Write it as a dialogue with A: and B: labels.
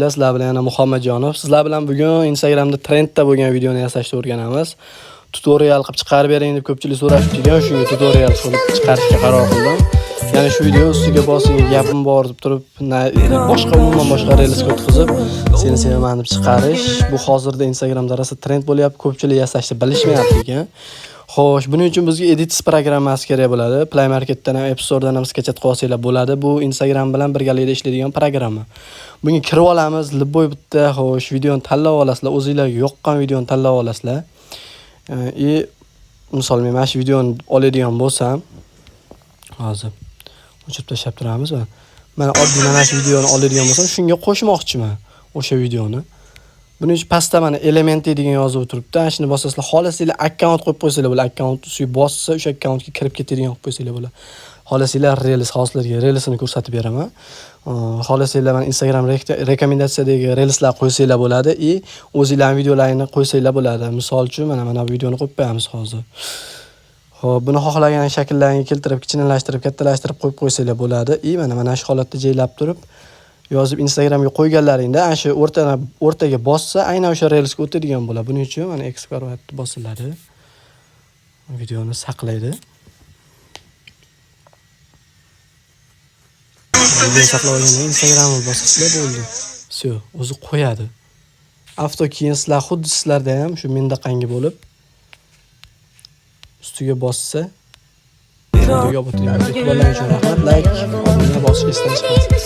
A: Sizlar bilan yana Muhammadjonov. Sizlar bilan bugun Instagramda trendda bo'lgan videoni yasashni o'rganamiz. Tutorial qilib chiqarib bering deb ko'pchilik so'rashib turgan, shunga tutorial qilib chiqarishga qaror qildim. Ya'ni shu video ustiga bosing, gapim bor deb turib, umuman boshqa reelsga o'tkazib, seni sevaman deb chiqarish. Bu hozirda Instagramda rosa trend bo'lyapti, ko'pchilik yasashni bilishmayapti ekan. Xo'sh, buning uchun bizga Edits programmasi kerak bo'ladi. Play Marketdan ham, App Store'dan ham sketch qilib olsanglar bo'ladi. Bu Instagram bilan birgalikda ishlaydigan programma. Bunga kirib olamiz, libboy bitta, xo'sh, videoni tanlab olasizlar, o'zingizlarga yoqqan videoni tanlab olasizlar. Misol men mana shu videoni oladigan bo'lsam, hozir o'chirib tashlab turamiz va mana oddiy mana shu videoni oladigan bo'lsam, shunga qo'shmoqchiman o'sha videoni. Buning uchun pastda mana element degan yozib turibdi. Ana shuni bosasizlar, xohlasanglar akkaunt qo'yib qo'ysanglar bo'ladi. Akkaunt ustiga bossa, o'sha akkauntga kirib ketadigan qilib qo'ysanglar bo'ladi. Xohlasanglar reels hozirlarga reelsini ko'rsatib beraman. Xohlasanglar mana Instagram rekomendatsiyadagi reelslar qo'ysanglar bo'ladi va o'zingizlarning videolaringizni qo'ysanglar bo'ladi. Misol uchun mana bu videoni qo'yib qo'yamiz hozir. Xo'p, buni xohlagan shakllarga keltirib, kichkinlashtirib, kattalashtirib qo'yib qo'ysanglar bo'ladi. Mana shu holatda joylab turib yozib Instagramga qo'yganlaringda ana shu o'rtaga bossa, aynan o'sha reelsga o'tadigan bo'ladi. Buning uchun mana export bosiladi. Videoni saqlaydi. Video saqlab olgandan Instagramga bosasizlar bo'ldi. Все, o'zi qo'yadi. Avto keyin sizlar xuddi sizlarda ham shu mendaqangi bo'lib ustiga bossa videoga o'tadi. E'tiborlaringiz uchun rahmat. Like, obuna bosishni esdan chiqarmang.